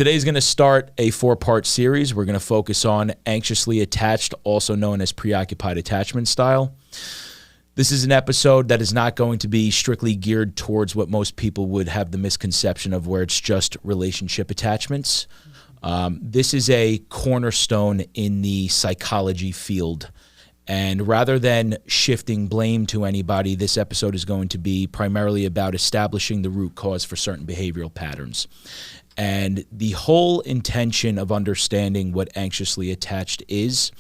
Today's going to start a 4-part series. We're going to focus on anxiously attached, also known as preoccupied attachment style. This is an episode that is not going to be strictly geared towards what most people would have the misconception of, where it's just relationship attachments. This is a cornerstone in the psychology field. And rather than shifting blame to anybody, this episode is going to be primarily about establishing the root cause for certain behavioral patterns. And the whole intention of understanding what anxiously attached is,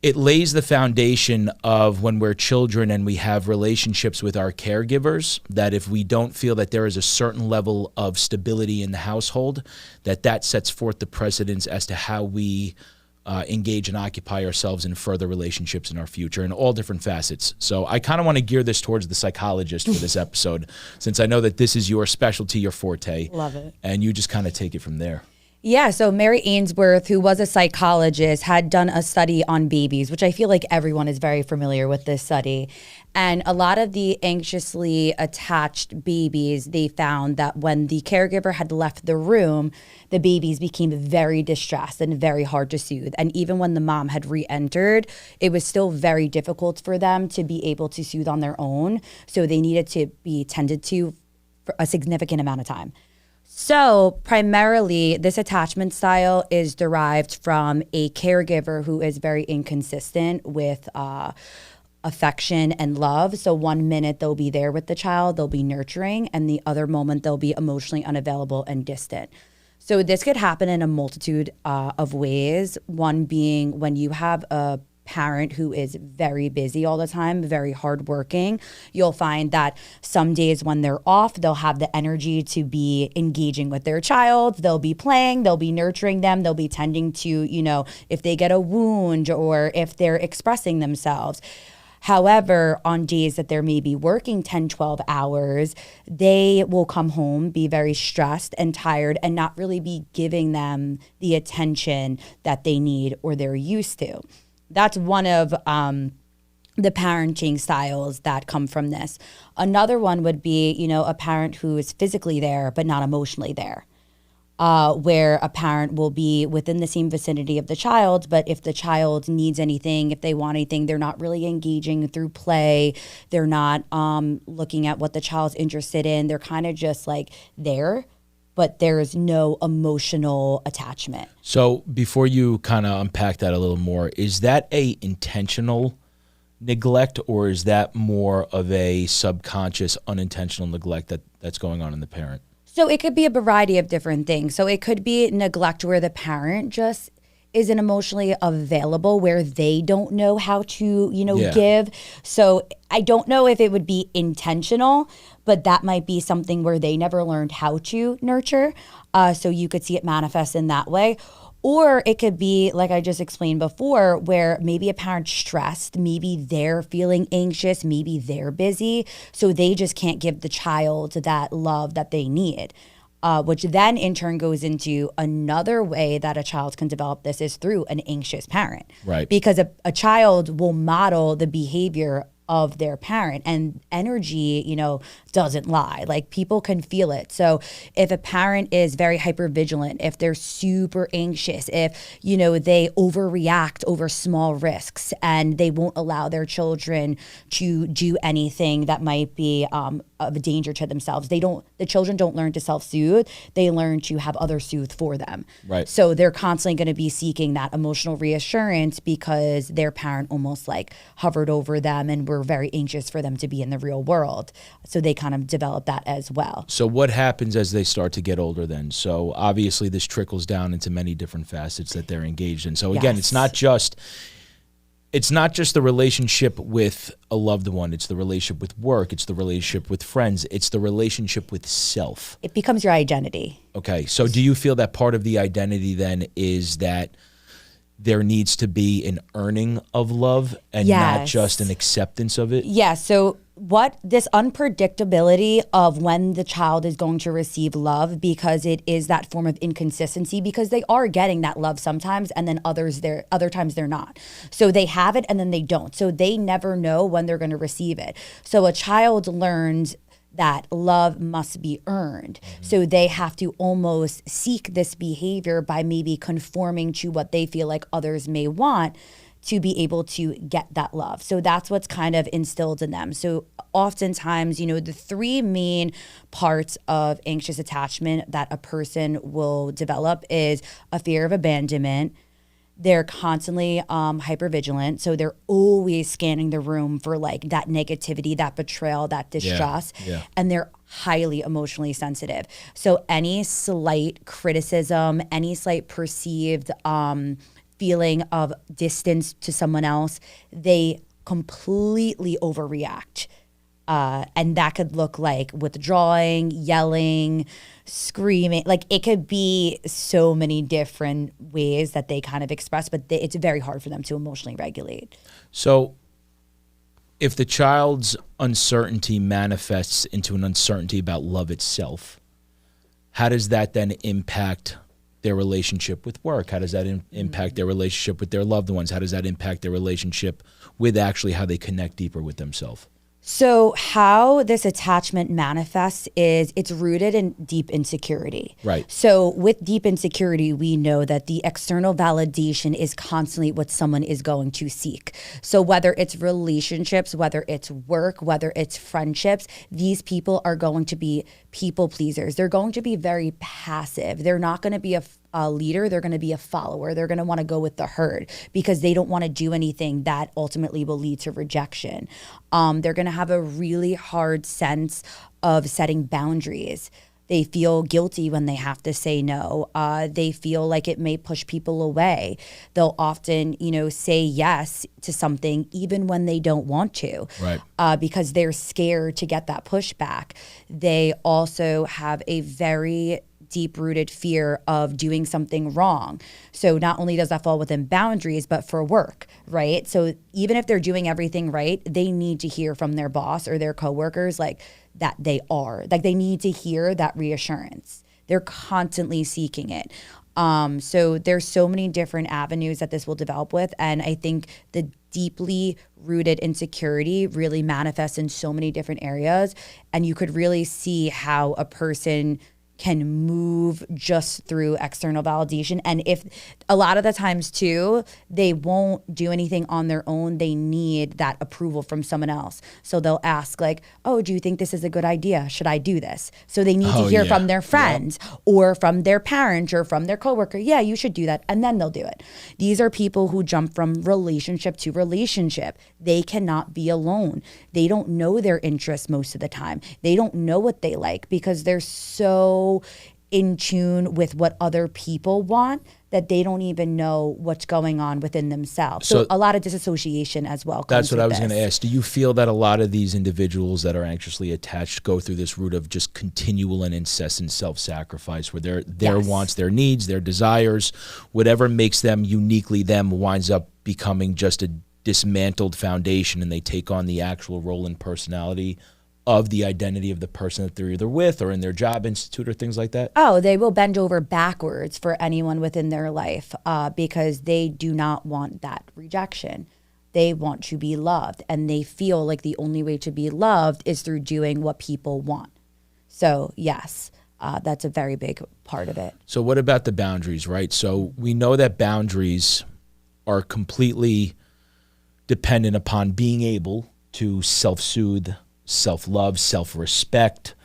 it lays the foundation of when we're children and we have relationships with our caregivers, that if we don't feel that there is a certain level of stability in the household, that sets forth the precedence as to how we engage and occupy ourselves in further relationships in our future in all different facets. So I kind of want to gear this towards the psychologist for this episode, since I know that this is your specialty, your forte. Love it. And you just kind of take it from there. Yeah, so Mary Ainsworth, who was a psychologist, had done a study on babies, which I feel like everyone is very familiar with this study. And a lot of the anxiously attached babies, they found that when the caregiver had left the room, the babies became very distressed and very hard to soothe. And even when the mom had re-entered, it was still very difficult for them to be able to soothe on their own. So they needed to be tended to for a significant amount of time. So primarily, this attachment style is derived from a caregiver who is very inconsistent with affection and love. So 1 minute they'll be there with the child, they'll be nurturing, and the other moment they'll be emotionally unavailable and distant. So this could happen in a multitude of ways. One being when you have a parent who is very busy all the time, very hardworking, you'll find that some days when they're off, they'll have the energy to be engaging with their child. They'll be playing, they'll be nurturing them, they'll be tending to, if they get a wound or if they're expressing themselves. However, on days that they're maybe working 10, 12 hours, they will come home, be very stressed and tired, and not really be giving them the attention that they need or they're used to. That's one of the parenting styles that come from this. Another one would be, a parent who is physically there but not emotionally there, where a parent will be within the same vicinity of the child, but if the child needs anything, if they want anything, they're not really engaging through play. They're not looking at what the child's interested in. They're kind of just like there, but there is no emotional attachment. So before you kind of unpack that a little more, is that a intentional neglect, or is that more of a subconscious, unintentional neglect that's going on in the parent? So it could be a variety of different things. So it could be neglect where the parent just isn't emotionally available, where they don't know how to, give. So I don't know if it would be intentional, but that might be something where they never learned how to nurture. So you could see it manifest in that way. Or it could be, like I just explained before, where maybe a parent's stressed, maybe they're feeling anxious, maybe they're busy, so they just can't give the child that love that they need. Which then in turn goes into another way that a child can develop this is through an anxious parent. Right. Because a child will model the behavior of their parent, and energy, doesn't lie. Like, people can feel it. So if a parent is very hypervigilant, if they're super anxious, if, they overreact over small risks and they won't allow their children to do anything that might be of a danger to themselves, the children don't learn to self-soothe. They learn to have others soothe for them. Right. So they're constantly going to be seeking that emotional reassurance because their parent almost like hovered over them and were very anxious for them to be in the real world. So they kind of develop that as well. So what happens as they start to get older then? So obviously this trickles down into many different facets that they're engaged in. So again, It's not just the relationship with a loved one. It's the relationship with work. It's the relationship with friends. It's the relationship with self. It becomes your identity. Okay. So do you feel that part of the identity then is that there needs to be an earning of love and not just an acceptance of it? Yeah. So what this unpredictability of when the child is going to receive love, because it is that form of inconsistency, because they are getting that love sometimes and then other times they're not. So they have it and then they don't. So they never know when they're going to receive it. So a child learns that love must be earned. So they have to almost seek this behavior by maybe conforming to what they feel like others may want to be able to get that love. So that's what's kind of instilled in them. So oftentimes, the three main parts of anxious attachment that a person will develop is a fear of abandonment. They're constantly hypervigilant. So they're always scanning the room for like that negativity, that betrayal, that distrust. Yeah. And they're highly emotionally sensitive. So any slight criticism, any slight perceived feeling of distance to someone else, they completely overreact. And that could look like withdrawing, yelling, screaming. Like it could be so many different ways that they kind of express, but it's very hard for them to emotionally regulate. So if the child's uncertainty manifests into an uncertainty about love itself, how does that then impact their relationship with work? How does that impact their relationship with their loved ones? How does that impact their relationship with actually how they connect deeper with themselves? So how this attachment manifests is it's rooted in deep insecurity. Right. So with deep insecurity, we know that the external validation is constantly what someone is going to seek. So whether it's relationships, whether it's work, whether it's friendships, these people are going to be people pleasers. They're going to be very passive. They're not going to be a leader, they're going to be a follower. They're going to want to go with the herd because they don't want to do anything that ultimately will lead to rejection. They're going to have a really hard sense of setting boundaries. They feel guilty when they have to say no. They feel like it may push people away. They'll often, say yes to something even when they don't want to, right? Because they're scared to get that pushback. They also have a very deep-rooted fear of doing something wrong. So not only does that fall within boundaries, but for work, right? So even if they're doing everything right, they need to hear from their boss or their coworkers like that they are. Like they need to hear that reassurance. They're constantly seeking it. So there's so many different avenues that this will develop with. And I think the deeply rooted insecurity really manifests in so many different areas. And you could really see how a person can move just through external validation. And if a lot of the times too, they won't do anything on their own. They need that approval from someone else. So they'll ask like, oh, do you think this is a good idea? Should I do this? So they need to hear from their friends or from their parent or from their coworker. Yeah, you should do that. And then they'll do it. These are people who jump from relationship to relationship. They cannot be alone. They don't know their interests most of the time. They don't know what they like because they're so in tune with what other people want that they don't even know what's going on within themselves. So a lot of disassociation as well. That's what I was going to ask. Do you feel that a lot of these individuals that are anxiously attached go through this route of just continual and incessant self-sacrifice where their wants, their needs, their desires, whatever makes them uniquely them winds up becoming just a dismantled foundation and they take on the actual role and personality of the identity of the person that they're either with or in their job institute or things like that? Oh, they will bend over backwards for anyone within their life because they do not want that rejection. They want to be loved and they feel like the only way to be loved is through doing what people want. So yes, that's a very big part of it. So what about the boundaries, right? So we know that boundaries are completely dependent upon being able to self-soothe, self-love, self-respect,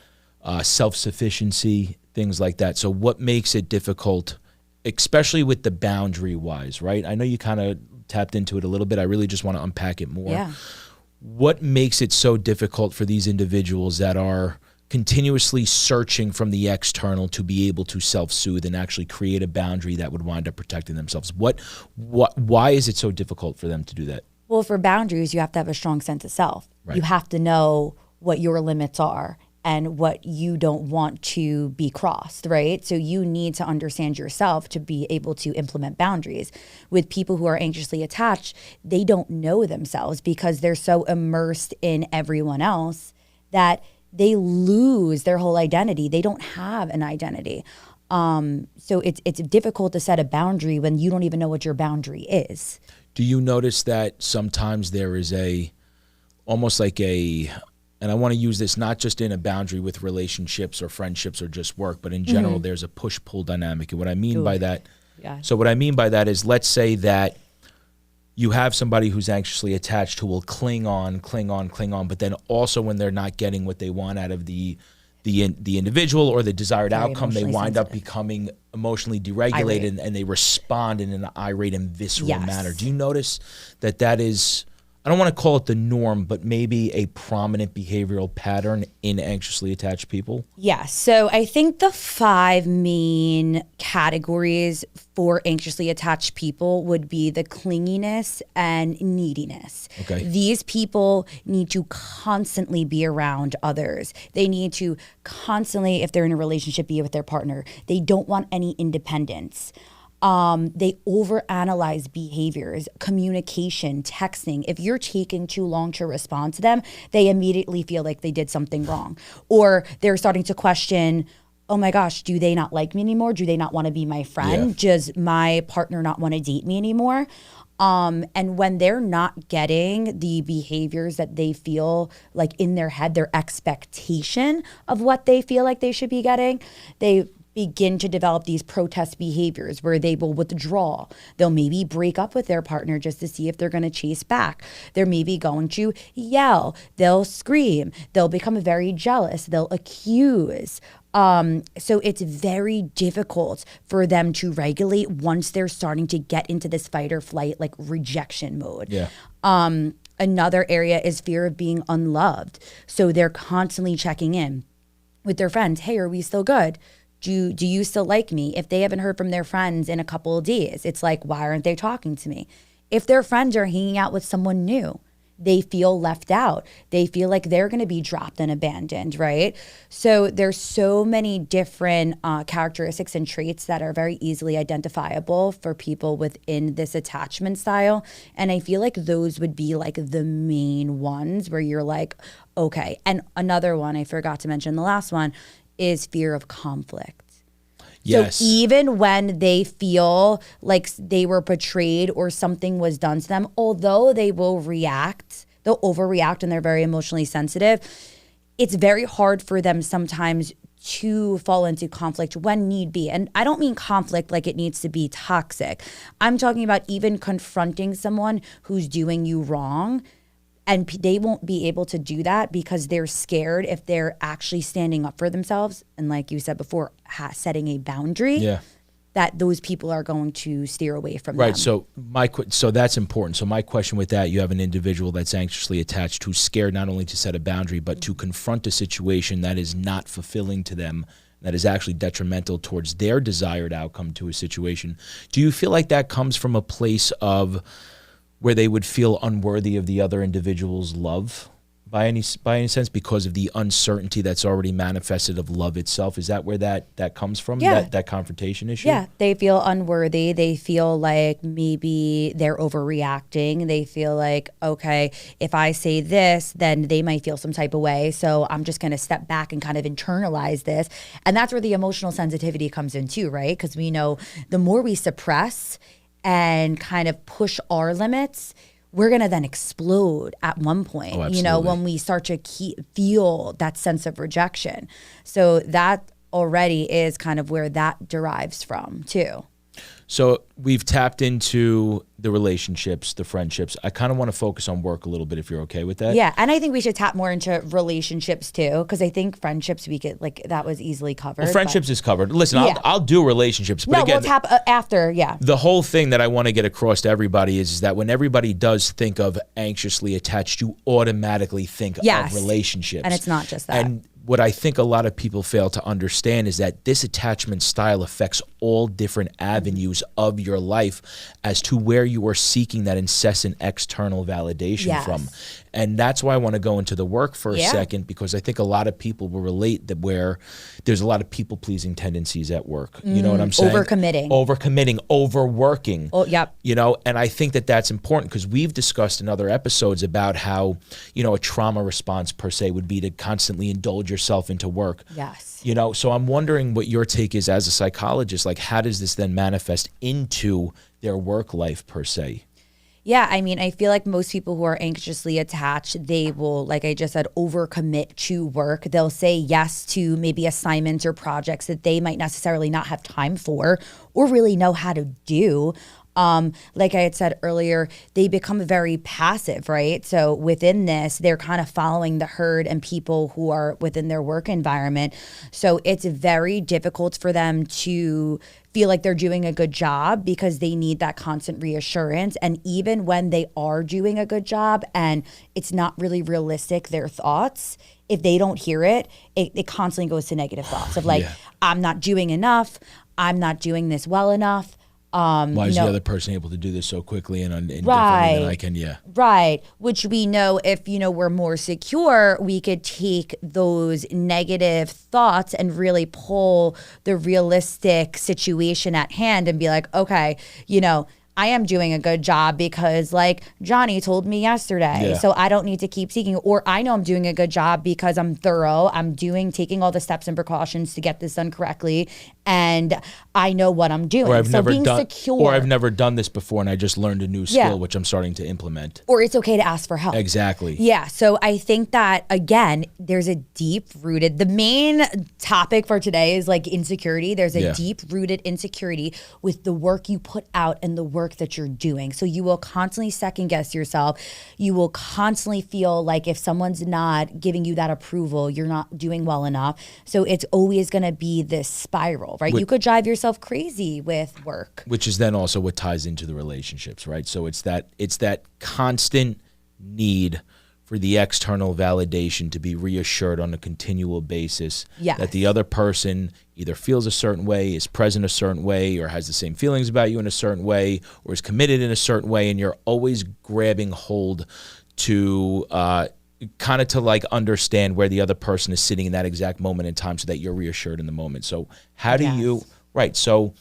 self-sufficiency, things like that. So what makes it difficult, especially with the boundary-wise, right? I know you kind of tapped into it a little bit. I really just want to unpack it more. Yeah. What makes it so difficult for these individuals that are continuously searching from the external to be able to self-soothe and actually create a boundary that would wind up protecting themselves? Why is it so difficult for them to do that? Well, for boundaries, you have to have a strong sense of self. Right. You have to know what your limits are and what you don't want to be crossed, right? So you need to understand yourself to be able to implement boundaries. With people who are anxiously attached, they don't know themselves because they're so immersed in everyone else that they lose their whole identity. They don't have an identity. So it's difficult to set a boundary when you don't even know what your boundary is. Do you notice that sometimes there is almost like a and I want to use this not just in a boundary with relationships or friendships or just work, but in general, there's a push-pull dynamic. And what I mean by that, what I mean by that is, let's say that you have somebody who's anxiously attached who will cling on, but then also when they're not getting what they want out of the individual or the desired outcome, they wind up becoming emotionally deregulated and they respond in an irate and visceral manner. Do you notice that is, I don't want to call it the norm, but maybe a prominent behavioral pattern in anxiously attached people? Yeah. So I think the 5 main categories for anxiously attached people would be the clinginess and neediness. Okay. These people need to constantly be around others. They need to constantly, if they're in a relationship, be with their partner. They don't want any independence. They overanalyze behaviors, communication, texting. If you're taking too long to respond to them, they immediately feel like they did something wrong. Or they're starting to question, oh my gosh, do they not like me anymore? Do they not want to be my friend? Yeah. Does my partner not want to date me anymore? And when they're not getting the behaviors that they feel like in their head, their expectation of what they feel like they should be getting, they begin to develop these protest behaviors where they will withdraw. They'll maybe break up with their partner just to see if they're going to chase back. They're maybe going to yell. They'll scream. They'll become very jealous. They'll accuse. So it's very difficult for them to regulate once they're starting to get into this fight or flight, like rejection mode. Yeah. Another area is fear of being unloved. So they're constantly checking in with their friends. Hey, are we still good? Do you still like me? If they haven't heard from their friends in a couple of days, it's like, why aren't they talking to me? If their friends are hanging out with someone new, they feel left out. They feel like they're going to be dropped and abandoned, right? So there's so many different characteristics and traits that are very easily identifiable for people within this attachment style. And I feel like those would be like the main ones where you're like, okay. And another one I forgot to mention, the last one, is fear of conflict. Yes. So even when they feel like they were betrayed or something was done to them, although they will react, they'll overreact and they're very emotionally sensitive, it's very hard for them sometimes to fall into conflict when need be. And I don't mean conflict like it needs to be toxic. I'm talking about even confronting someone who's doing you wrong. And they won't be able to do that because they're scared if they're actually standing up for themselves. And like you said before, setting a boundary, that those people are going to steer away from them. Right. So so that's important. So my question with that, you have an individual that's anxiously attached who's scared not only to set a boundary, but to confront a situation that is not fulfilling to them, that is actually detrimental towards their desired outcome to a situation. Do you feel like that comes from a place of where they would feel unworthy of the other individual's love by any sense because of the uncertainty that's already manifested of love itself? Is that where that comes from, that confrontation issue? Yeah, they feel unworthy. They feel like maybe they're overreacting. They feel like, okay, if I say this, then they might feel some type of way. So I'm just going to step back and kind of internalize this. And that's where the emotional sensitivity comes in too, right? Because we know the more we suppress and kind of push our limits, we're going to then explode at one point, when we start to feel that sense of rejection. So that already is kind of where that derives from too. So we've tapped into the relationships, the friendships. I kind of want to focus on work a little bit if you're okay with that. Yeah, and I think we should tap more into relationships too, because I think friendships we could, like, that was easily covered. Well, friendships is covered. Listen, I'll do relationships. But again, we'll tap after, The whole thing that I want to get across to everybody is that when everybody does think of anxiously attached, you automatically think of relationships. And it's not just that. And what I think a lot of people fail to understand is that this attachment style affects all different avenues of your life as to where you are seeking that incessant external validation from. And that's why I want to go into the work for a second, because I think a lot of people will relate that where there's a lot of people-pleasing tendencies at work. You know what I'm saying? Overcommitting, overworking. Oh, yep. And I think that that's important because we've discussed in other episodes about how, a trauma response per se would be to constantly indulge yourself into work. Yes. So I'm wondering what your take is as a psychologist. Like, how does this then manifest into their work life per se? Yeah, I mean, I feel like most people who are anxiously attached, they will, like I just said, overcommit to work. They'll say yes to maybe assignments or projects that they might necessarily not have time for or really know how to do. Like I had said earlier, they become very passive, right? So within this, they're kind of following the herd and people who are within their work environment. So it's very difficult for them to feel like they're doing a good job because they need that constant reassurance. And even when they are doing a good job and it's not really realistic, their thoughts, if they don't hear it, it constantly goes to negative thoughts of like, Yeah. I'm not doing enough. I'm not doing this well enough. Why is the other person able to do this so quickly and differently Right. than I can? Yeah. Right. Which we know if, we're more secure, we could take those negative thoughts and really pull the realistic situation at hand and be like, okay, I am doing a good job because like Johnny told me yesterday. Yeah. So I don't need to keep seeking, or I know I'm doing a good job because I'm thorough. I'm taking all the steps and precautions to get this done correctly. And I know what I'm doing. Or I've never done this before and I just learned a new skill, which I'm starting to implement. Or it's okay to ask for help. Exactly. Yeah. So I think that, again, there's a deep-rooted, the main topic for today is like insecurity. There's a deep-rooted insecurity with the work you put out and the work that you're doing. So you will constantly second guess yourself. You will constantly feel like if someone's not giving you that approval, you're not doing well enough. So it's always going to be this spiral, right? You could drive yourself crazy with work. Which is then also what ties into the relationships, right? So it's that constant need for the external validation to be reassured on a continual basis that the other person either feels a certain way, is present a certain way, or has the same feelings about you in a certain way, or is committed in a certain way, and you're always grabbing hold to kind of to like understand where the other person is sitting in that exact moment in time so that you're reassured in the moment. So how do you, right, so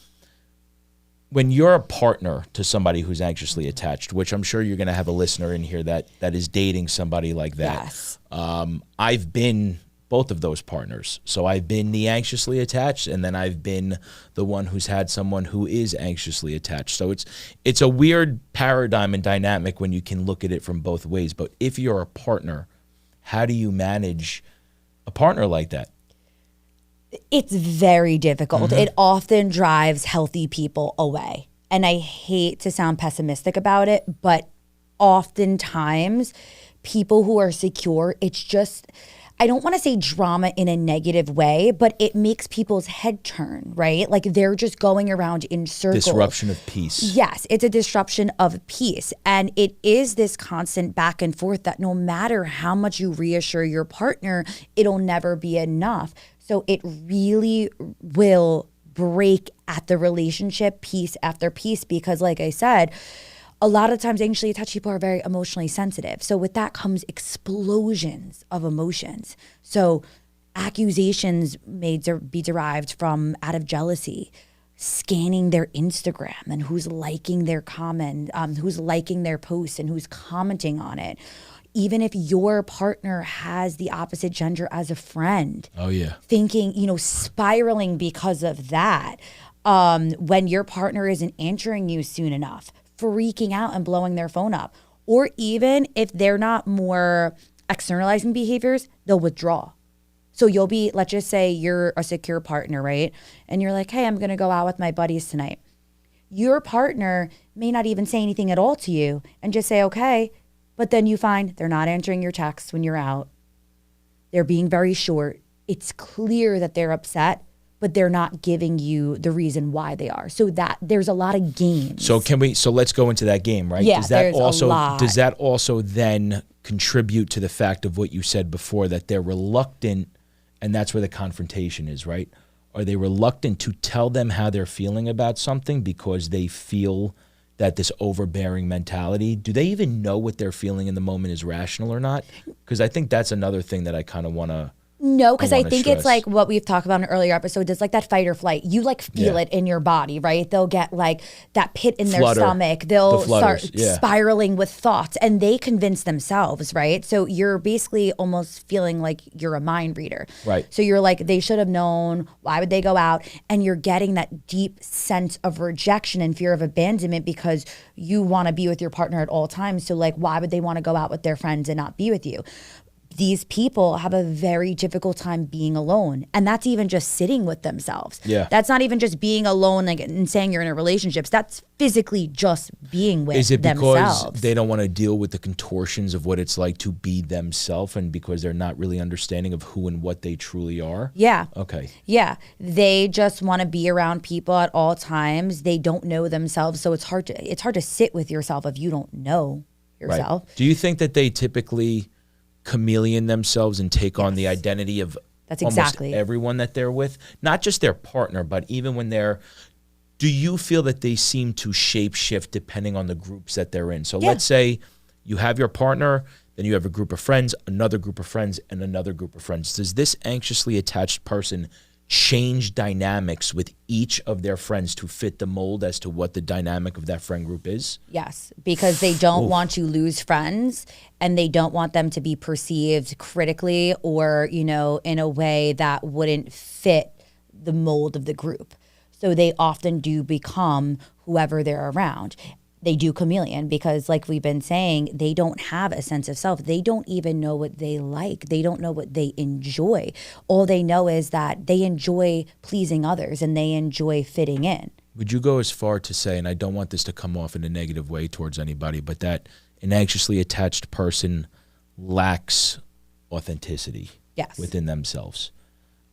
when you're a partner to somebody who's anxiously attached, which I'm sure you're going to have a listener in here that is dating somebody like that. Yes. I've been both of those partners. So I've been the anxiously attached, and then I've been the one who's had someone who is anxiously attached. So it's a weird paradigm and dynamic when you can look at it from both ways. But if you're a partner, how do you manage a partner like that? It's very difficult. It often drives healthy people away. And I hate to sound pessimistic about it, but oftentimes people who are secure, it's just, I don't want to say drama in a negative way, but it makes people's head turn, right? Like they're just going around in circles. Disruption of peace. Yes, it's a disruption of peace. And it is this constant back and forth that no matter how much you reassure your partner, it'll never be enough. So it really will break at the relationship piece after piece because like I said, a lot of times anxiously attached people are very emotionally sensitive. So with that comes explosions of emotions. So accusations may be derived from out of jealousy, scanning their Instagram and who's liking their comment, who's liking their post and who's commenting on it. Even if your partner has the opposite gender as a friend. Oh, yeah. Thinking, spiraling because of that. When your partner isn't answering you soon enough, freaking out and blowing their phone up. Or even if they're not more externalizing behaviors, they'll withdraw. So you'll be, let's just say you're a secure partner, right? And you're like, hey, I'm going to go out with my buddies tonight. Your partner may not even say anything at all to you and just say, okay. But then you find they're not answering your texts when you're out. They're being very short. It's clear that they're upset, but they're not giving you the reason why they are. So that there's a lot of games. So let's go into that game, right? Yeah, does that a lot. Does that also then contribute to the fact of what you said before, that they're reluctant, and that's where the confrontation is, right? Are they reluctant to tell them how they're feeling about something because they feel that this overbearing mentality, do they even know what they're feeling in the moment is rational or not? Because I think that's another thing that I kind of want to No, because I wanna think it's stress. like what we've talked about in earlier episodes. It's like that fight or flight. You like feel it in your body, right? They'll get like that pit in their Flutter. stomach. They'll The flutters, start yeah. spiraling with thoughts, and they convince themselves, right? So you're basically almost feeling like you're a mind reader. Right. So you're like, they should have known. Why would they go out? And you're getting that deep sense of rejection and fear of abandonment because you want to be with your partner at all times. So like, why would they want to go out with their friends and not be with you? These people have a very difficult time being alone. And that's even just sitting with themselves. Yeah. That's not even just being alone like and saying you're in a relationship. That's physically just being with Is it themselves. because they don't want to deal with the contortions of what it's like to be themselves, and because they're not really understanding of who and what they truly are? Yeah. Okay. Yeah. They just want to be around people at all times. They don't know themselves. So it's hard to sit with yourself if you don't know yourself. Right. Do you think that they typically chameleon themselves and take on the identity of That's almost exactly. everyone that they're with? Not just their partner, but even when they're, do you feel that they seem to shape shift depending on the groups that they're in? So let's say you have your partner, then you have a group of friends, another group of friends, and another group of friends. Does this anxiously attached person change dynamics with each of their friends to fit the mold as to what the dynamic of that friend group is? Yes, because they don't want to lose friends and they don't want them to be perceived critically or, you know, in a way that wouldn't fit the mold of the group. So they often do become whoever they're around. They do chameleon because, like we've been saying, they don't have a sense of self. They don't even know what they like. They don't know what they enjoy. All they know is that they enjoy pleasing others and they enjoy fitting in. Would you go as far to say, and I don't want this to come off in a negative way towards anybody, but that an anxiously attached person lacks authenticity within themselves?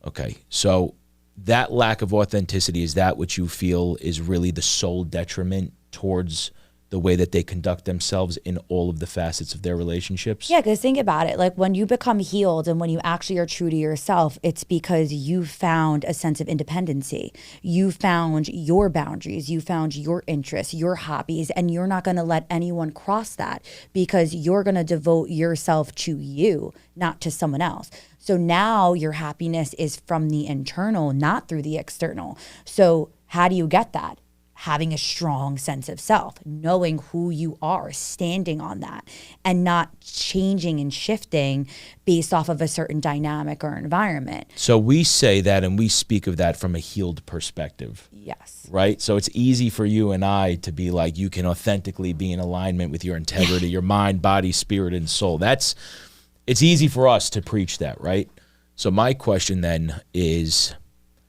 Okay, so that lack of authenticity, is that what you feel is really the sole detriment towards the way that they conduct themselves in all of the facets of their relationships? Yeah, because think about it. Like when you become healed and when you actually are true to yourself, it's because you found a sense of independency. You found your boundaries. You found your interests, your hobbies, and you're not going to let anyone cross that because you're going to devote yourself to you, not to someone else. So now your happiness is from the internal, not through the external. So how do you get that? Having a strong sense of self, knowing who you are, standing on that, and not changing and shifting based off of a certain dynamic or environment. So we say that and we speak of that from a healed perspective. Yes. Right? So it's easy for you and I to be like, you can authentically be in alignment with your integrity, your mind, body, spirit, and soul. It's easy for us to preach that, right? So my question then is,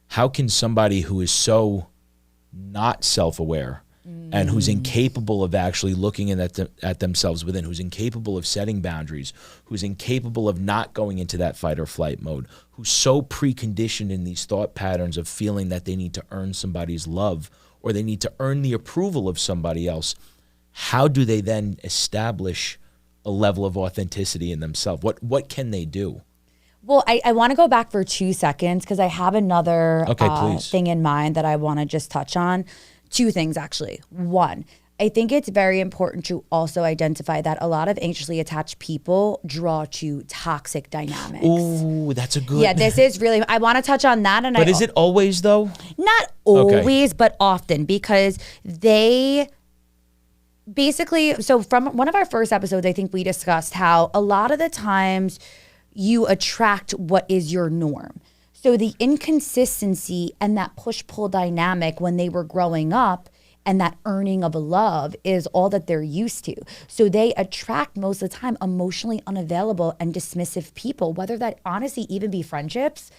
how can somebody who is so not self-aware and who's incapable of actually looking at themselves within, who's incapable of setting boundaries, who's incapable of not going into that fight or flight mode, who's so preconditioned in these thought patterns of feeling that they need to earn somebody's love or they need to earn the approval of somebody else, how do they then establish a level of authenticity in themselves? What can they do? Well, I want to go back for 2 seconds because I have another please. thing in mind that I want to just touch on. 2 things, actually. 1, I think it's very important to also identify that a lot of anxiously attached people draw to toxic dynamics. Ooh, that's a good... Yeah, this is really... I want to touch on that. But is it always, though? Not always, but often, because they... Basically, so from one of our first episodes, I think we discussed how a lot of the times you attract what is your norm. So the inconsistency and that push-pull dynamic when they were growing up and that earning of a love is all that they're used to. So they attract most of the time emotionally unavailable and dismissive people, whether that honestly even be friendships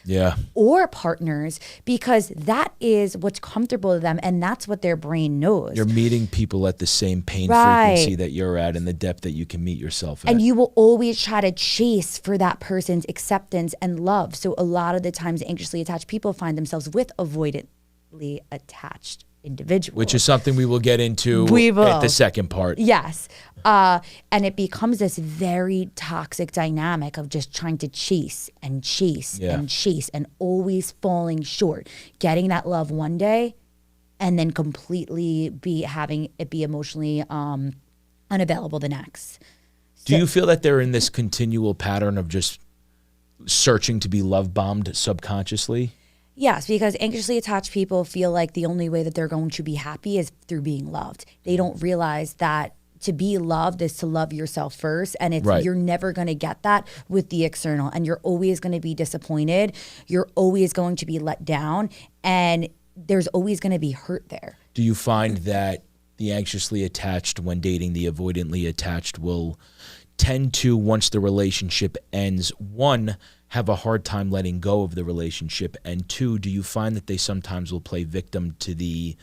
or partners, because that is what's comfortable to them and that's what their brain knows. You're meeting people at the same pain frequency that you're at and the depth that you can meet yourself at. And you will always try to chase for that person's acceptance and love. So a lot of the times anxiously attached people find themselves with avoidantly attached individuals. Which is something we will get into at the second part. Yes. And it becomes this very toxic dynamic of just trying to chase and chase and chase and always falling short, getting that love one day and then completely having it be emotionally unavailable the next. Do you feel that they're in this continual pattern of just searching to be love bombed subconsciously? Yes, because anxiously attached people feel like the only way that they're going to be happy is through being loved. They don't realize that to be loved is to love yourself first, and it's you're never going to get that with the external, and you're always going to be disappointed. You're always going to be let down, and there's always going to be hurt there. Do you find that the anxiously attached, when dating the avoidantly attached, will tend to, once the relationship ends, one, have a hard time letting go of the relationship, and two, do you find that they sometimes will play victim to the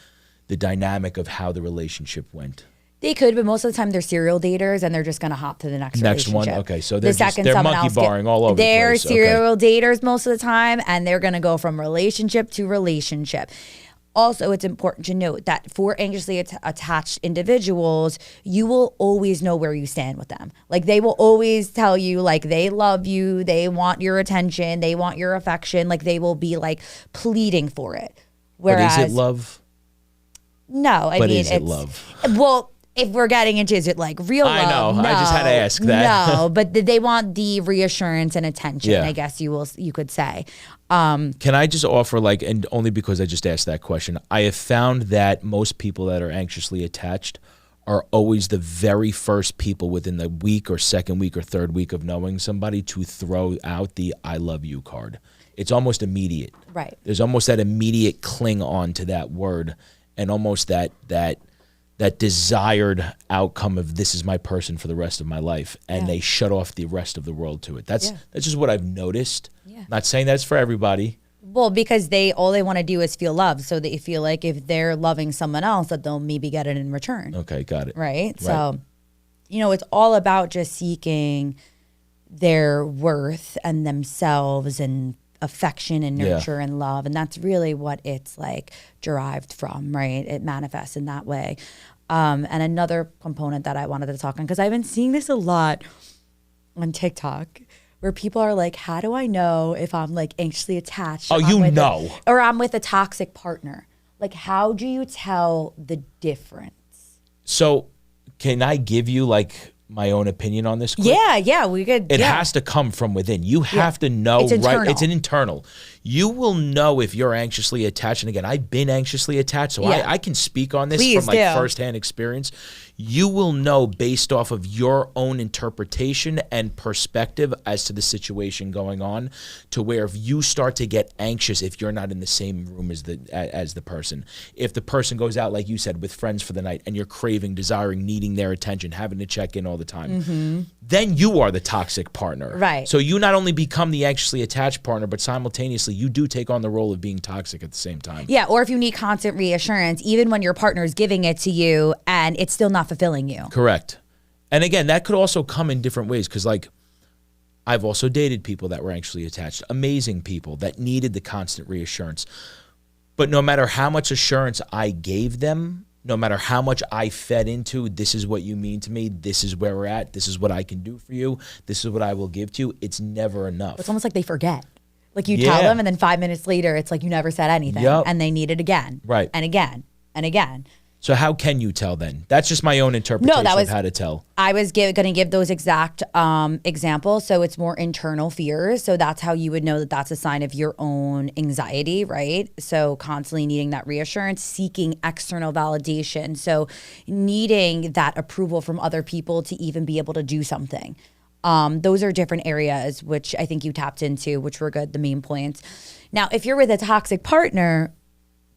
dynamic of how the relationship went? They could, but most of the time they're serial daters and they're just going to hop to the next relationship. One, okay. So they're monkey barring all over the place. They're serial daters most of the time, and they're going to go from relationship to relationship. Also, it's important to note that for anxiously attached individuals, you will always know where you stand with them. Like, they will always tell you, like, they love you, they want your attention, they want your affection. Like, they will be, like, pleading for it. Whereas, but is it love? No, I mean, is it love? Well, if we're getting into, is it like real love? I know. No, I just had to ask that. No, but they want the reassurance and attention, I guess you could say. Can I just offer, like, and only because I just asked that question, I have found that most people that are anxiously attached are always the very first people within the week or second week or third week of knowing somebody to throw out the I love you card. It's almost immediate. Right. There's almost that immediate cling on to that word, and almost that desired outcome of this is my person for the rest of my life, and they shut off the rest of the world to it. That's just what I've noticed. Not saying that's for everybody. Well, because all they want to do is feel loved, so they feel like if they're loving someone else, that they'll maybe get it in return. Okay, got it. Right? So, it's all about just seeking their worth and themselves and affection and nurture and love, and that's really what it's like derived from, right? It manifests in that way. And another component that I wanted to talk on, because I've been seeing this a lot on TikTok, where people are like, how do I know if I'm like anxiously attached? Oh, or I'm with a toxic partner. Like, how do you tell the difference? So can I give you like my own opinion on this quick? Yeah, we could. It has to come from within. You have to know, it's internal. Right? It's an internal. You will know if you're anxiously attached. And again, I've been anxiously attached, so I can speak on this from like firsthand experience. You will know based off of your own interpretation and perspective as to the situation going on, to where if you start to get anxious if you're not in the same room as the person, if the person goes out, like you said, with friends for the night, and you're craving, desiring, needing their attention, having to check in all the time, then you are the toxic partner. Right. So you not only become the anxiously attached partner, but simultaneously you do take on the role of being toxic at the same time. Yeah, or if you need constant reassurance, even when your partner is giving it to you and it's still not fulfilling you. Correct. And again, that could also come in different ways, because like I've also dated people that were anxiously attached, amazing people that needed the constant reassurance. But no matter how much assurance I gave them, no matter how much I fed into, this is what you mean to me, this is where we're at, this is what I can do for you, this is what I will give to you, it's never enough. It's almost like they forget. Like you tell them, and then 5 minutes later, it's like you never said anything. And they need it again. Right. And again. And again. So how can you tell then? That's just my own interpretation of how to tell. I was going to give those exact examples. So it's more internal fears. So that's how you would know that that's a sign of your own anxiety, right? So constantly needing that reassurance, seeking external validation. So needing that approval from other people to even be able to do something. Those are different areas, which I think you tapped into, which were good, the main points. Now, if you're with a toxic partner,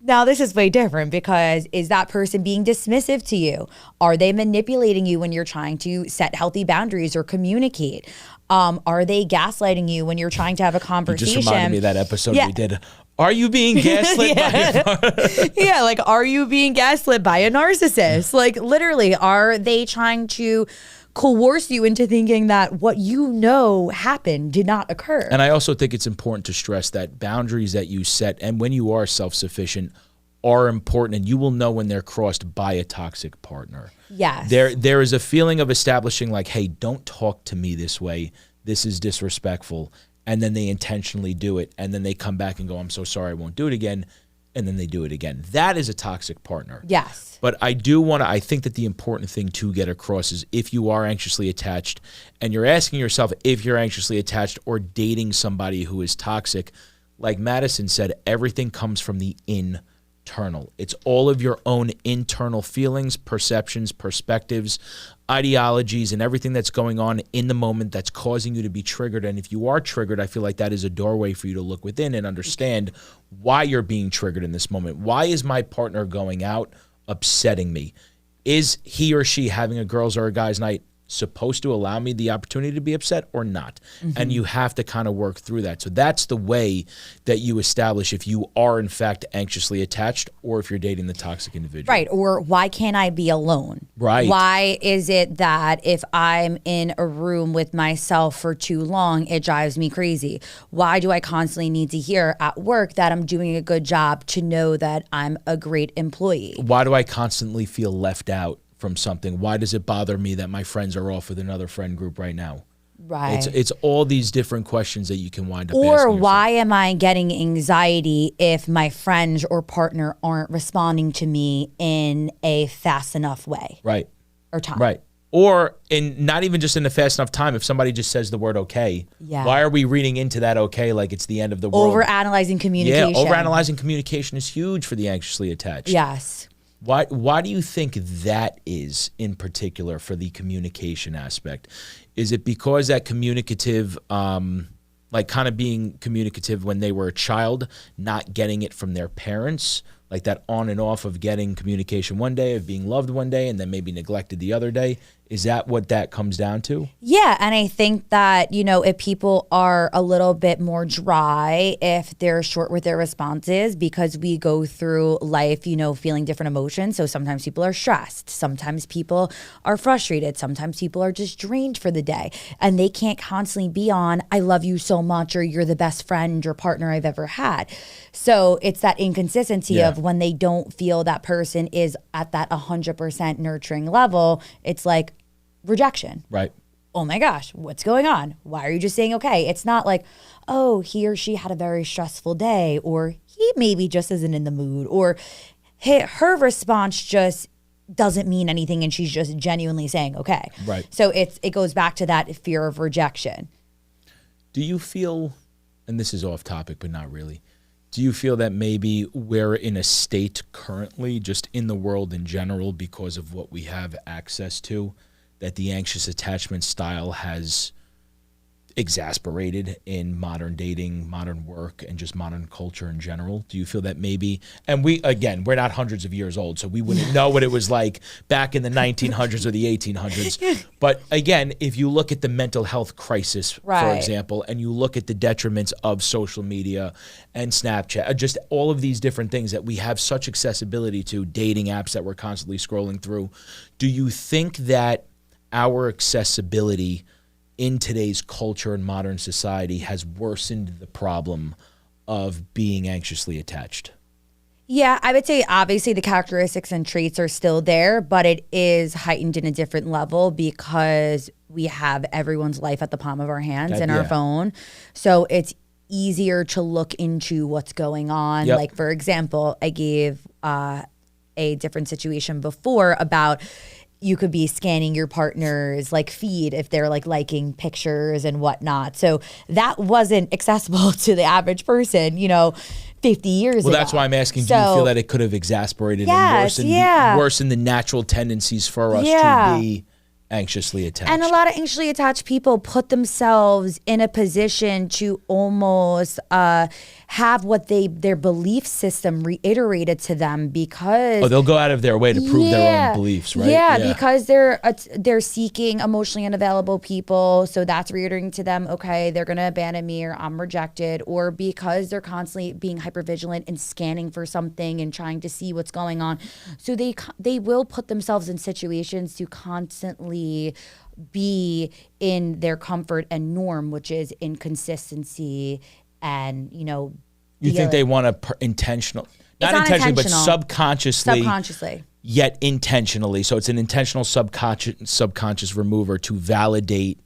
now this is way different, because is that person being dismissive to you? Are they manipulating you when you're trying to set healthy boundaries or communicate? Are they gaslighting you when you're trying to have a conversation? You just reminded me of that episode we did. Are you being gaslit by like, are you being gaslit by a narcissist? Like, literally, are they trying to coerce you into thinking that what you know happened did not occur? And I also think it's important to stress that boundaries that you set, and when you are self-sufficient, are important, and you will know when they're crossed by a toxic partner. Yes. There is a feeling of establishing like, hey, don't talk to me this way. This is disrespectful. And then they intentionally do it, and then they come back and go, I'm so sorry, I won't do it again. and then they do it again. That is a toxic partner. Yes. But I think that the important thing to get across is if you are anxiously attached and you're asking yourself if you're anxiously attached or dating somebody who is toxic, like Madison said, everything comes from the internal. It's all of your own internal feelings, perceptions, perspectives, ideologies, and everything that's going on in the moment that's causing you to be triggered. And if you are triggered, I feel like that is a doorway for you to look within and understand why you're being triggered in this moment. Why is my partner going out upsetting me? Is he or she having a girls' or a guys' night supposed to allow me the opportunity to be upset or not? And you have to kind of work through that. So that's the way that you establish if you are in fact anxiously attached or if you're dating the toxic individual. Right. Or why can't I be alone? Right. Why is it that if I'm in a room with myself for too long, it drives me crazy? Why do I constantly need to hear at work that I'm doing a good job to know that I'm a great employee? Why do I constantly feel left out from something? Why does it bother me that my friends are off with another friend group right now? Right. It's all these different questions that you can wind up asking Or yourself. why am I getting anxiety if my friends or partner aren't responding to me in a fast enough way? Right. Or time. Right. Or not even just in a fast enough time, if somebody just says the word okay, why are we reading into that okay like it's the end of the world? Overanalyzing communication. Yeah, overanalyzing communication is huge for the anxiously attached. Yes. Why do you think that is in particular for the communication aspect? Is it because that communicative, like kind of being communicative when they were a child, not getting it from their parents, like that on and off of getting communication one day, of being loved one day, and then maybe neglected the other day? Is that what that comes down to? Yeah, and I think that, if people are a little bit more dry, if they're short with their responses, because we go through life, feeling different emotions. So sometimes people are stressed. Sometimes people are frustrated. Sometimes people are just drained for the day. And they can't constantly be on, I love you so much, or you're the best friend or partner I've ever had. So it's that inconsistency of when they don't feel that person is at that 100% nurturing level, it's like, rejection. Right. Oh my gosh, what's going on? Why are you just saying okay? It's not like, oh, he or she had a very stressful day, or he maybe just isn't in the mood, or her response just doesn't mean anything and she's just genuinely saying okay. Right. So it goes back to that fear of rejection. Do you feel, and this is off topic, but not really, do you feel that maybe we're in a state currently, just in the world in general, because of what we have access to, that the anxious attachment style has exasperated in modern dating, modern work, and just modern culture in general? Do you feel that maybe, and we're not hundreds of years old, so we wouldn't know what it was like back in the 1900s or the 1800s. But again, if you look at the mental health crisis, for example, and you look at the detriments of social media and Snapchat, just all of these different things that we have such accessibility to, dating apps that we're constantly scrolling through, do you think that our accessibility in today's culture and modern society has worsened the problem of being anxiously attached? Yeah, I would say obviously the characteristics and traits are still there, but it is heightened in a different level because we have everyone's life at the palm of our hands and our phone. So it's easier to look into what's going on. Like, for example, I gave a different situation before about you could be scanning your partner's feed if they're liking pictures and whatnot. So that wasn't accessible to the average person, 50 years ago. Well, that's why I'm asking, do you feel that it could have exasperated and worsened the natural tendencies for us to be anxiously attached? And a lot of anxiously attached people put themselves in a position to almost have what their belief system reiterated to them because they'll go out of their way to prove their own beliefs, right? Yeah, because they're seeking emotionally unavailable people, so that's reiterating to them, okay, they're gonna abandon me or I'm rejected, or because they're constantly being hypervigilant and scanning for something and trying to see what's going on, so they will put themselves in situations to constantly be in their comfort and norm, which is inconsistency and, you think they want to not intentionally, but subconsciously, yet intentionally. So it's an intentional subconscious remover to validate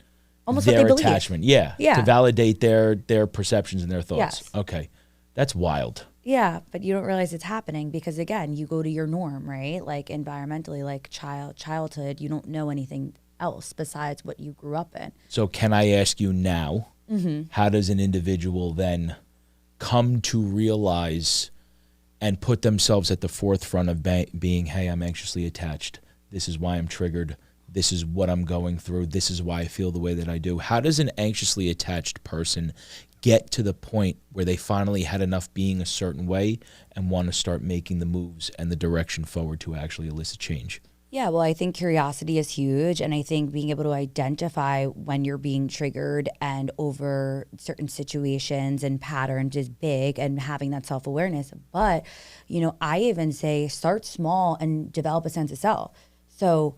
almost their what they attachment. believe. To validate their perceptions and their thoughts. Yes. Okay. That's wild. Yeah, but you don't realize it's happening because again, you go to your norm, right? Like environmentally, like childhood, you don't know anything else besides what you grew up in. So can I ask you now, how does an individual then come to realize and put themselves at the forefront of being, hey, I'm anxiously attached. This is why I'm triggered. This is what I'm going through. This is why I feel the way that I do. How does an anxiously attached person get to the point where they finally had enough being a certain way and want to start making the moves and the direction forward to actually elicit change? Yeah, well, I think curiosity is huge. And I think being able to identify when you're being triggered and over certain situations and patterns is big, and having that self awareness. But, I even say start small and develop a sense of self. So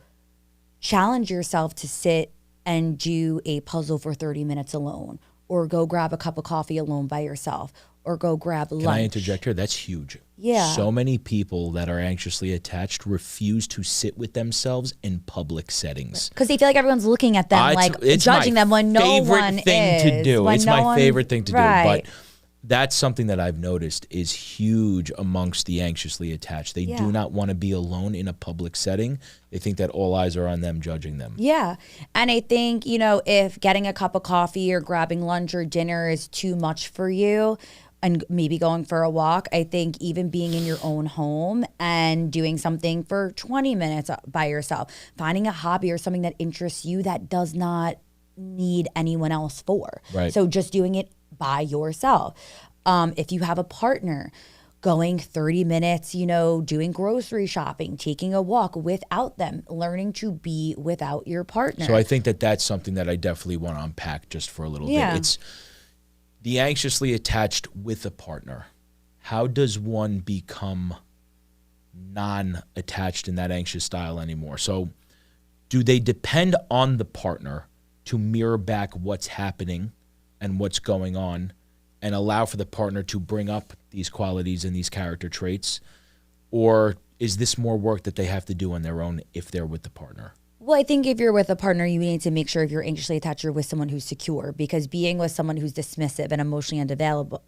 challenge yourself to sit and do a puzzle for 30 minutes alone, or go grab a cup of coffee alone by yourself, or go grab lunch. Can I interject here? That's huge. Yeah. So many people that are anxiously attached refuse to sit with themselves in public settings. Because they feel like everyone's looking at them, it's judging them when no one is. It's my favorite thing to do. But that's something that I've noticed is huge amongst the anxiously attached. They do not want to be alone in a public setting. They think that all eyes are on them, judging them. Yeah. And I think, if getting a cup of coffee or grabbing lunch or dinner is too much for you, and maybe going for a walk, I think even being in your own home and doing something for 20 minutes by yourself, finding a hobby or something that interests you that does not need anyone else for. Right. So just doing it by yourself. If you have a partner, going 30 minutes, doing grocery shopping, taking a walk without them, learning to be without your partner. So I think that that's something that I definitely want to unpack just for a little bit. It's the anxiously attached with a partner. How does one become non-attached in that anxious style anymore? So do they depend on the partner to mirror back what's happening and what's going on and allow for the partner to bring up these qualities and these character traits? Or is this more work that they have to do on their own if they're with the partner? Well, I think if you're with a partner, you need to make sure if you're anxiously attached, you're with someone who's secure, because being with someone who's dismissive and emotionally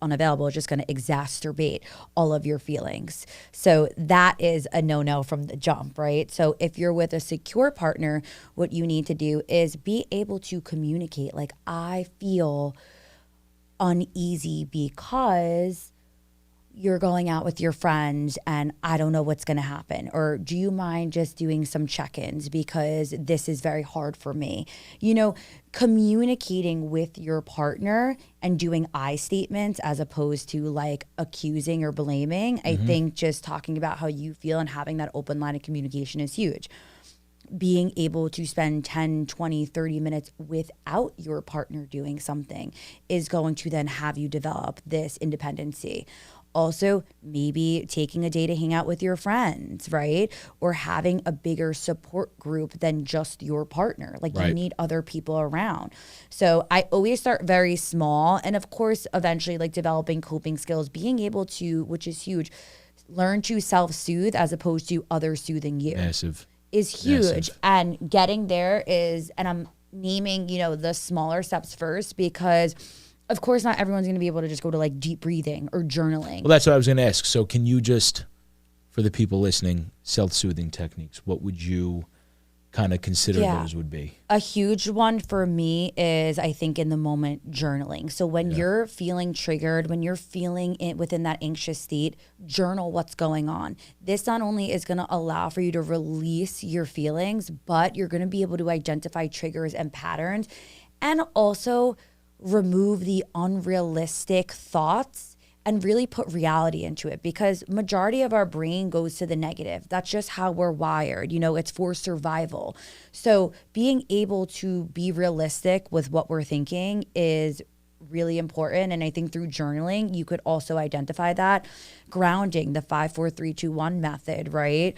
unavailable is just going to exacerbate all of your feelings. So that is a no-no from the jump, right? So if you're with a secure partner, what you need to do is be able to communicate, like, I feel uneasy because you're going out with your friends and I don't know what's going to happen. Or do you mind just doing some check-ins because this is very hard for me? Communicating with your partner and doing I statements as opposed to like accusing or blaming. I think just talking about how you feel and having that open line of communication is huge. Being able to spend 10, 20, 30 minutes without your partner doing something is going to then have you develop this independency. Also, maybe taking a day to hang out with your friends, right? Or having a bigger support group than just your partner. Like you need other people around. So I always start very small. And of course, eventually like developing coping skills, being able to, which is huge, learn to self-soothe as opposed to others soothing you. Massive. Is huge. And getting there is, and I'm naming, the smaller steps first, because of course, not everyone's going to be able to just go to like deep breathing or journaling. Well, that's what I was going to ask. So can you just, for the people listening, self-soothing techniques, what would you kind of consider those would be? A huge one for me is, I think, in the moment journaling. So when you're feeling triggered, when you're feeling it within that anxious state, journal what's going on. This not only is going to allow for you to release your feelings, but you're going to be able to identify triggers and patterns, and also remove the unrealistic thoughts and really put reality into it, because majority of our brain goes to the negative. That's just how we're wired. It's for survival. So being able to be realistic with what we're thinking is really important. And I think through journaling, you could also identify that. Grounding, the 5, 4, 3, 2, 1 method, right?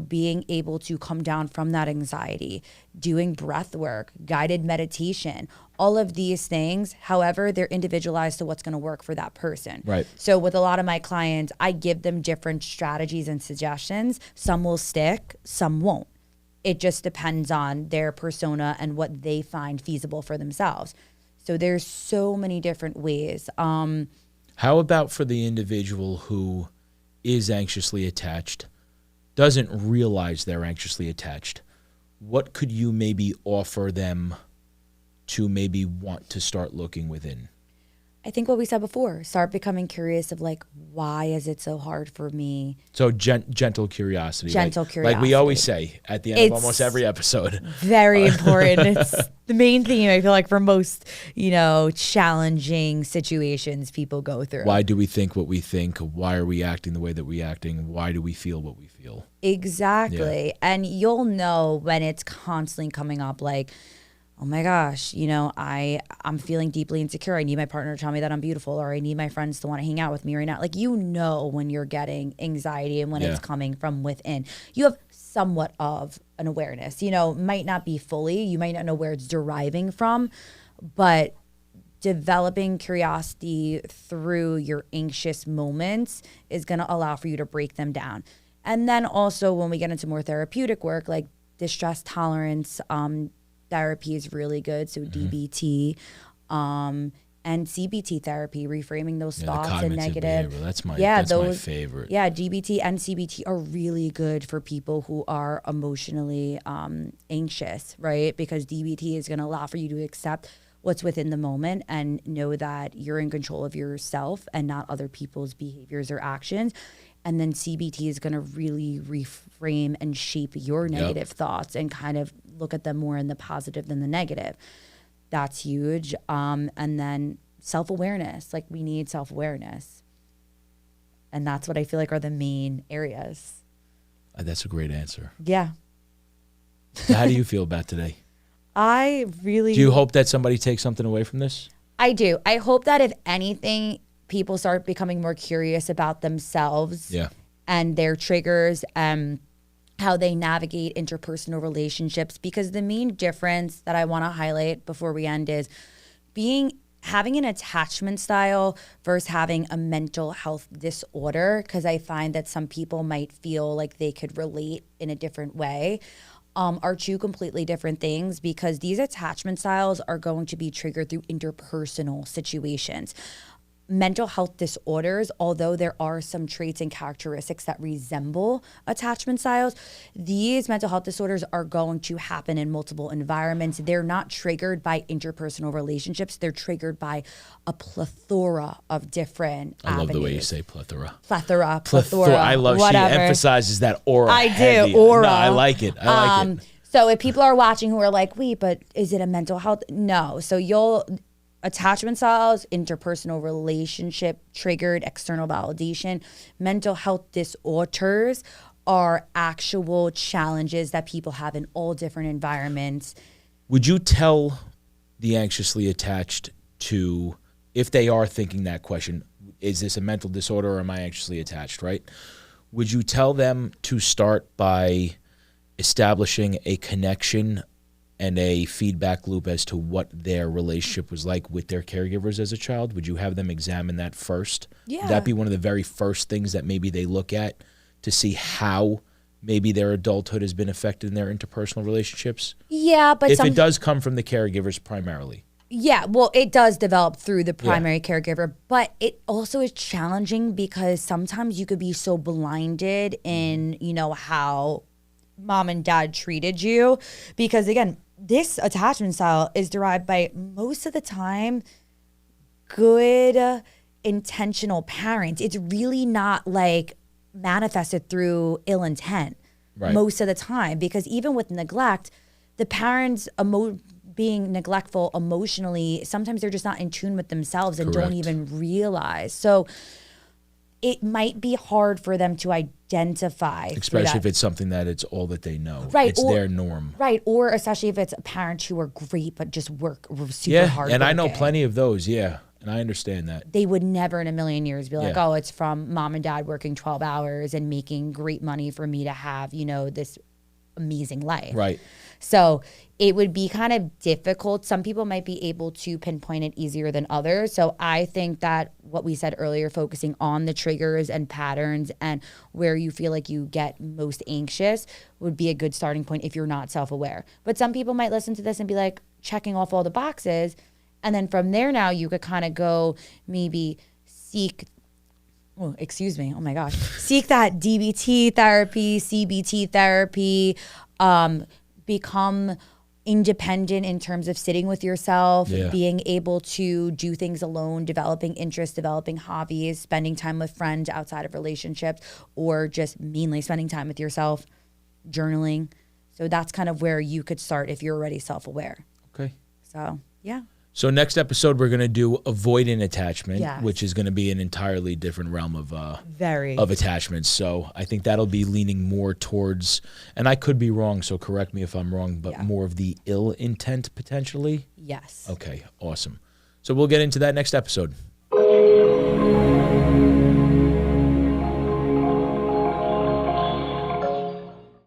Being able to come down from that anxiety, doing breath work, guided meditation, all of these things. However, they're individualized to what's going to work for that person. Right. So with a lot of my clients, I give them different strategies and suggestions. Some will stick, some won't. It just depends on their persona and what they find feasible for themselves. So there's so many different ways. How about for the individual who is anxiously attached, doesn't realize they're anxiously attached? What could you maybe offer them to maybe want to start looking within? I think what we said before, start becoming curious of like, why is it so hard for me? So gentle curiosity. Gentle Like we always curiosity. say at the end of almost every episode. Very important. It's the main theme, I feel like, for most, challenging situations people go through. Why do we think what we think? Why are we acting the way that we're acting? Why do we feel what we feel? Exactly. Yeah. And you'll know when it's constantly coming up like, oh my gosh, I'm feeling deeply insecure. I need my partner to tell me that I'm beautiful, or I need my friends to want to hang out with me right now. Like, when you're getting anxiety and when it's coming from within. You have somewhat of an awareness, might not be fully, you might not know where it's deriving from, but developing curiosity through your anxious moments is going to allow for you to break them down. And then also when we get into more therapeutic work, like distress tolerance, therapy is really good. So DBT, and CBT therapy, reframing those thoughts and negative. Behavioral. That's my favorite. Yeah, DBT and CBT are really good for people who are emotionally anxious, right? Because DBT is going to allow for you to accept what's within the moment and know that you're in control of yourself and not other people's behaviors or actions. And then CBT is going to really reframe and shape your negative thoughts and kind of look at them more in the positive than the negative. That's huge. And then self-awareness, like we need self-awareness. And that's what I feel like are the main areas. That's a great answer. Yeah. So how do you feel about today? Do you hope that somebody takes something away from this? I do. I hope that if anything, people start becoming more curious about themselves and their triggers and how they navigate interpersonal relationships. Because the main difference that I want to highlight before we end is having an attachment style versus having a mental health disorder. Because I find that some people might feel like they could relate in a different way. Are two completely different things, because these attachment styles are going to be triggered through interpersonal situations. Mental health disorders, although there are some traits and characteristics that resemble attachment styles, these mental health disorders are going to happen in multiple environments. They're not triggered by interpersonal relationships. They're triggered by a plethora of different avenues. Love the way you say plethora. Plethora. I love whatever. She emphasizes that aura. I do, heavy. aura. No, I like it. So if people are watching who are like, wait, but is it a mental health? No. So attachment styles, interpersonal relationship, triggered external validation, mental health disorders are actual challenges that people have in all different environments. Would you tell the anxiously attached to, if they are thinking that question, is this a mental disorder or am I anxiously attached, right? Would you tell them to start by establishing a connection and a feedback loop as to what their relationship was like with their caregivers as a child? Would you have them examine that first? Yeah. Would that be one of the very first things that maybe they look at to see how maybe their adulthood has been affected in their interpersonal relationships? Yeah, but if it does come from the caregivers primarily. Yeah, well, it does develop through the primary caregiver, but it also is challenging because sometimes you could be so blinded in, how mom and dad treated you. Because again, this attachment style is derived by, most of the time, good intentional parents. It's really not like manifested through ill intent most of the time, because even with neglect, the parents being neglectful emotionally, sometimes they're just not in tune with themselves and don't even realize. So it might be hard for them to identify. Especially if it's something that it's all that they know. Right. It's their norm. Right. Or especially if it's parents who are great but just work super hard. And I know plenty of those, and I understand that. They would never in a million years be like, oh, it's from mom and dad working 12 hours and making great money for me to have, this amazing life. Right. So it would be kind of difficult. Some people might be able to pinpoint it easier than others. So I think that what we said earlier, focusing on the triggers and patterns and where you feel like you get most anxious would be a good starting point if you're not self-aware. But some people might listen to this and be like checking off all the boxes. And then from there now you could kind of go maybe seek, oh, excuse me, oh my gosh, seek that DBT therapy, CBT therapy, become independent in terms of sitting with yourself, being able to do things alone, developing interests, developing hobbies, spending time with friends outside of relationships, or just mainly spending time with yourself, journaling. So that's kind of where you could start if you're already self-aware. Okay. So, yeah. So next episode, we're going to do avoidant attachment, Yes. which is going to be an entirely different realm of attachments. So I think that'll be leaning more towards, and I could be wrong, so correct me if I'm wrong, but more of the ill intent potentially. Yes. Okay, awesome. So we'll get into that next episode.